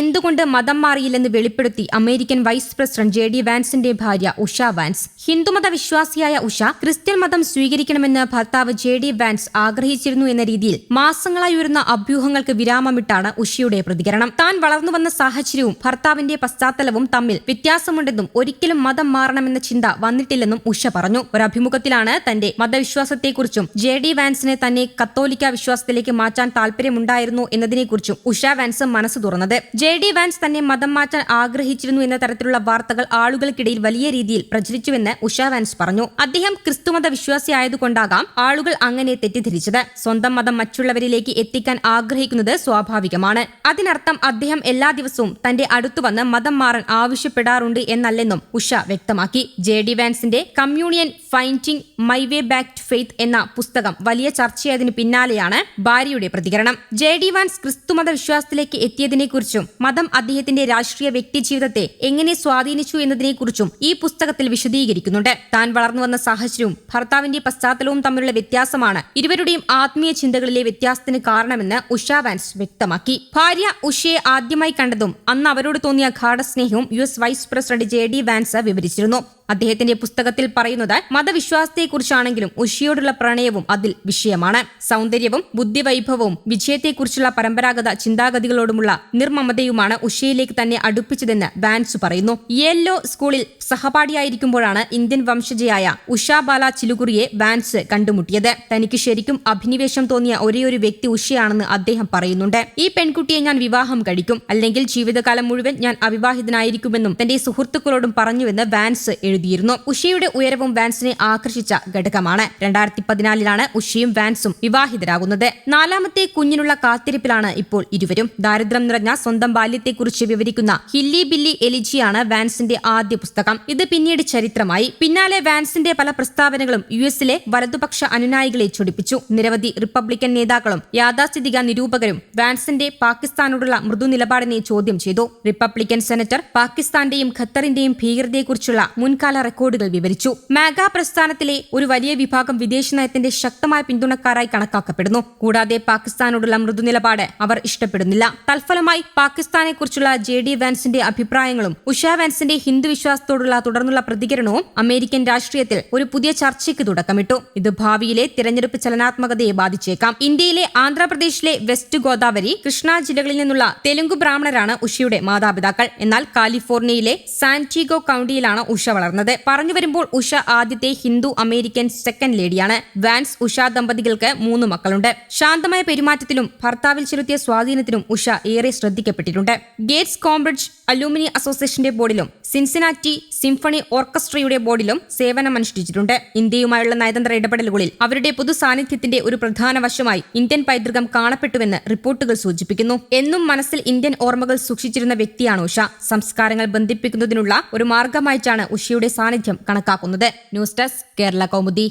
എന്തുകൊണ്ട് മതം മാറിയില്ലെന്ന് വെളിപ്പെടുത്തി അമേരിക്കൻ വൈസ് പ്രസിഡന്റ് JD വാൻസിന്റെ ഭാര്യ ഉഷ വാൻസ്. ഹിന്ദുമത വിശ്വാസിയായ ഉഷ ക്രിസ്ത്യൻ മതം സ്വീകരിക്കണമെന്ന് ഭർത്താവ് JD വാൻസ് ആഗ്രഹിച്ചിരുന്നു എന്ന രീതിയിൽ മാസങ്ങളായി ഉയർന്ന അഭ്യൂഹങ്ങൾക്ക് വിരാമമിട്ടാണ് ഉഷയുടെ പ്രതികരണം. താൻ വളർന്നുവന്ന സാഹചര്യവും ഭർത്താവിന്റെ പശ്ചാത്തലവും തമ്മിൽ വ്യത്യാസമുണ്ടെന്നും ഒരിക്കലും മതം മാറണമെന്ന ചിന്ത വന്നിട്ടില്ലെന്നും ഉഷ പറഞ്ഞു. ഒരഭിമുഖത്തിലാണ് തന്റെ മതവിശ്വാസത്തെക്കുറിച്ചും JD വാൻസിന് തന്നെ കത്തോലിക്ക വിശ്വാസത്തിലേക്ക് മാറ്റാൻ താല്പര്യമുണ്ടായിരുന്നു എന്നതിനെക്കുറിച്ചും ഉഷ വാൻസ് മനസ്സ് തുറന്നത്. JD വാൻസ് തന്നെ മതം മാറ്റാൻ ആഗ്രഹിച്ചിരുന്നു എന്ന തരത്തിലുള്ള വാർത്തകൾ ആളുകൾക്കിടയിൽ വലിയ രീതിയിൽ പ്രചരിച്ചുവെന്ന് ഉഷ വാൻസ് പറഞ്ഞു. അദ്ദേഹം ക്രിസ്തുമത വിശ്വാസിയായതുകൊണ്ടാകാം ആളുകൾ അങ്ങനെ തെറ്റിദ്ധരിച്ചത്. സ്വന്തം മതം മറ്റുള്ളവരിലേക്ക് എത്തിക്കാൻ ആഗ്രഹിക്കുന്നത് സ്വാഭാവികമാണ്. അതിനർത്ഥം അദ്ദേഹം എല്ലാ ദിവസവും തന്റെ അടുത്തു വന്ന് മതം മാറാൻ ആവശ്യപ്പെടാറുണ്ട് എന്നല്ലെന്നും ഉഷ വ്യക്തമാക്കി. JD വാൻസിന്റെ communion finding my way back to faith എന്ന പുസ്തകം വലിയ ചർച്ചയായതിനു പിന്നാലെയാണ് ഭാര്യയുടെ പ്രതികരണം. JD വാൻസ് ക്രിസ്തുമത വിശ്വാസത്തിലേക്ക് എത്തിയതിനെക്കുറിച്ചും മതം അദ്ദേഹത്തിന്റെ രാഷ്ട്രീയ വ്യക്തിജീവിതത്തെ എങ്ങനെ സ്വാധീനിച്ചു എന്നതിനെക്കുറിച്ചും ഈ പുസ്തകത്തിൽ വിശദീകരിക്കുന്നുണ്ട്. താൻ വളർന്നു വന്ന സാഹചര്യവും ഭർത്താവിന്റെ പശ്ചാത്തലവും തമ്മിലുള്ള വ്യത്യാസമാണ് ഇരുവരുടെയും ആത്മീയ ചിന്തകളിലെ വ്യത്യാസത്തിന് കാരണമെന്ന് ഉഷ വാൻസ് വ്യക്തമാക്കി. ഭാര്യ ഉഷയെ ആദ്യമായി കണ്ടതും അന്ന് അവരോട് തോന്നിയ ഗാഢസ്നേഹവും US vice president JD Vance വിവരിച്ചിരുന്നു. അദ്ദേഹത്തിന്റെ പുസ്തകത്തിൽ പറയുന്നത് മതവിശ്വാസത്തെക്കുറിച്ചാണെങ്കിലും ഉഷയോടുള്ള പ്രണയവും അതിൽ വിഷയമാണ്. സൗന്ദര്യവും ബുദ്ധിവൈഭവവും വിജയത്തെക്കുറിച്ചുള്ള പരമ്പരാഗത ചിന്താഗതികളോടുമുള്ള നിർമ്മമതയുമാണ് ഉഷയിലേക്ക് തന്നെ അടുപ്പിച്ചതെന്ന് വാൻസ് പറയുന്നു. യേല്ലോ സ്കൂളിൽ സഹപാഠിയായിരിക്കുമ്പോഴാണ് ഇന്ത്യൻ വംശജയായ ഉഷ ബാല ചിലുകുറിയെ വാൻസ് കണ്ടുമുട്ടിയത്. തനിക്ക് ശരിക്കും അഭിനിവേശം തോന്നിയ ഒരേയൊരു വ്യക്തി ഉഷയാണെന്ന് അദ്ദേഹം പറയുന്നുണ്ട്. ഈ പെൺകുട്ടിയെ ഞാൻ വിവാഹം കഴിക്കും, അല്ലെങ്കിൽ ജീവിതകാലം മുഴുവൻ ഞാൻ അവിവാഹിതനായിരിക്കുമെന്നും തന്റെ സുഹൃത്തുക്കളോടും പറഞ്ഞുവെന്ന് വാൻസ് എഴുതിയിരുന്നു. ഉഷയുടെ ഉയരവും വാൻസിനെ ആകർഷിച്ച ഘടകമാണ്. 2014 ഉഷയും വാൻസും വിവാഹിതരാകുന്നത്. 4ാമത്തെ കുഞ്ഞിനുള്ള കാത്തിരിപ്പിലാണ് ഇപ്പോൾ ഇരുവരും. ദാരിദ്ര്യം നിറഞ്ഞ സ്വന്തം ബാല്യത്തെക്കുറിച്ച് വിവരിക്കുന്ന ഹില്ലി ബില്ലി എലിജിയാണ് വാൻസിന്റെ ആദ്യ പുസ്തകം. ഇത് പിന്നീട് ചരിത്രമായി. പിന്നാലെ വാൻസിന്റെ പല പ്രസ്താവനകളും US-ലെ വലതുപക്ഷ അനുനായികളെ ചൊടിപ്പിച്ചു. നിരവധി റിപ്പബ്ലിക്കൻ നേതാക്കളും യാഥാസ്ഥിതിക നിരൂപകരും വാൻസിന്റെ പാകിസ്ഥാനോടുള്ള മൃദു നിലപാടിനെ ചോദ്യം ചെയ്തു. റിപ്പബ്ലിക്കൻ സെനറ്റർ പാകിസ്ഥാന്റെയും ഖത്തറിന്റെയും ഭീകരതയെക്കുറിച്ചുള്ള മുൻകാല റെക്കോർഡുകൾ വിവരിച്ചു. മാഗ പ്രസ്ഥാനത്തിലെ ഒരു വലിയ വിഭാഗം വിദേശ നയത്തിന്റെ ശക്തമായ പിന്തുണക്കാരായി കണക്കാക്കപ്പെടുന്നു. കൂടാതെ പാകിസ്ഥാനോടുള്ള മൃദു നിലപാട് അവർ ഇഷ്ടപ്പെടുന്നില്ല. തൽഫലമായി പാകിസ്ഥാനെക്കുറിച്ചുള്ള JD വാൻസിന്റെ അഭിപ്രായങ്ങളും ഉഷ വാൻസിന്റെ ഹിന്ദു വിശ്വാസത്തോടുള്ള തുടർന്നുള്ള പ്രതികരണവും അമേരിക്കൻ രാഷ്ട്രീയത്തിൽ ഒരു പുതിയ ചർച്ചയ്ക്ക് തുടക്കമിട്ടു. ഇത് ഭാവിയിലെ തിരഞ്ഞെടുപ്പ് ചലനാത്മകതയെ ബാധിച്ചേക്കാം. ഇന്ത്യയിലെ ആന്ധ്രാപ്രദേശിലെ വെസ്റ്റ് ഗോദാവരി, കൃഷ്ണ ജില്ലകളിൽ നിന്നുള്ള തെലുങ്കു ബ്രാഹ്മണരാണ് ഉഷയുടെ മാതാപിതാക്കൾ. എന്നാൽ കാലിഫോർണിയയിലെ സാന്റിഗോ കൌണ്ടിയിലാണ് ഉഷ വളർന്നത്. പറഞ്ഞു വരുമ്പോൾ ഉഷ ആദ്യത്തെ ഹിന്ദു അമേരിക്കൻ സെക്കൻഡ് ലേഡിയാണ്. വാൻസ് ഉഷ ദമ്പതികൾക്ക് 3 മക്കളുണ്ട്. ശാന്തമായ പെരുമാറ്റത്തിലും ഭർത്താവിൽ ചെലുത്തിയ സ്വാധീനത്തിനും ഉഷ ഏറെ ശ്രദ്ധിക്കപ്പെട്ടിട്ടുണ്ട്. ഗേറ്റ്സ് കോംബ്രിഡ്ജ് അലൂമിനി അസോസിയേഷന്റെ ബോർഡിലും സിൻസിനാറ്റി സിംഫണി ഓർക്കസ്ട്രയുടെ ബോർഡിലും സേവനമനുഷ്ഠിച്ചിട്ടുണ്ട്. ഇന്ത്യയുമായുള്ള നയതന്ത്ര ഇടപെടലുകളിൽ അവരുടെ പൊതു സാന്നിധ്യത്തിന്റെ ഒരു പ്രധാന വശമായി ഇന്ത്യൻ പൈതൃകം കാണപ്പെട്ടുവെന്ന് റിപ്പോർട്ടുകൾ സൂചിപ്പിക്കുന്നു. എന്നും മനസ്സിൽ ഇന്ത്യൻ ഓർമ്മകൾ സൂക്ഷിച്ചിരുന്ന വ്യക്തിയാണ് ഉഷ. സംസ്കാരങ്ങൾ ബന്ധിപ്പിക്കുന്നതിനുള്ള ഒരു മാർഗമായിട്ടാണ് ഉഷയുടെ സാന്നിധ്യം കണക്കാക്കുന്നത്. News desk Kerala Kaumudi.